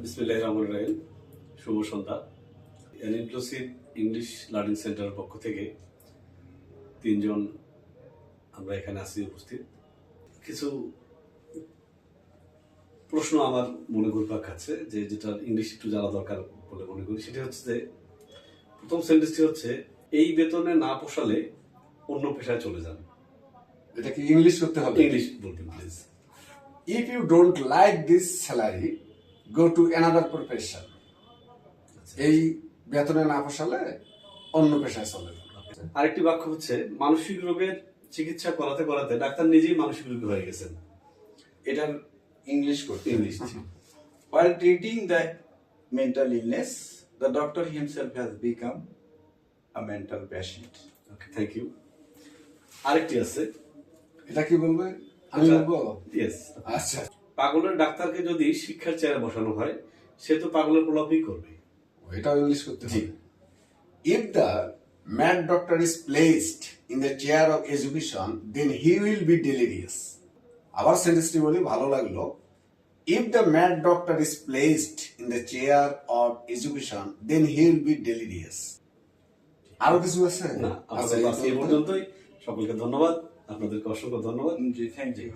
বিসমিল্লাহির রহমানির রহিম। শুভ সন্ধ্যা। N inclusive English learning সেন্টারের পক্ষ থেকে তিনজন আমরা এখানে আছি উপস্থিত। কিছু প্রশ্ন আমার মনে ঘুরপাক খাচ্ছে, যেটা ইংলিশ একটু জানা দরকার বলে মনে করি। সেটা হচ্ছে যে, প্রথম সেন্টেন্সটি হচ্ছে, এই বেতনে না পোষালে অন্য পেশায় চলে যান। এটা কি ইংলিশ করতে হবে? ইংলিশ বলবেন please. If you don't like this salary, go to another profession. এই বেতনে না পোষালে অন্য পেশায় চলে যান। আরেকটি বাক্য হচ্ছে, মানসিক রোগের চিকিৎসা করাতে করাতে ডাক্তার নিজেই মানসিক রোগী হয়ে গেছেন। এটার ইংলিশ করতে English. While treating the mental illness, the doctor himself has become a mental patient. Okay, thank you. আরেকটি আছে, এটা কি বলবে? আমি বলবো? ইয়েস। আচ্ছা, পাগলের ডাক্তারকে যদি শিক্ষার চেয়ারে বসানো হয়, সে তো পাগলের প্রলাপই করবে। এটাও ইংলিশ করতে জি। হবে। If the mad doctor is placed in the chair of education, then he will be delirious. আবার সেন্টেন্সটি বলি, ভালো লাগলো। If the mad doctor is placed in the chair of education, then he will be delirious. আরো কিছু আছে? না, আপাতত আজকে এই পর্যন্তই। সকলকে ধন্যবাদ, আপনাদেরকে অসংখ্য ধন্যবাদ। জি, থ্যাংক ইউ।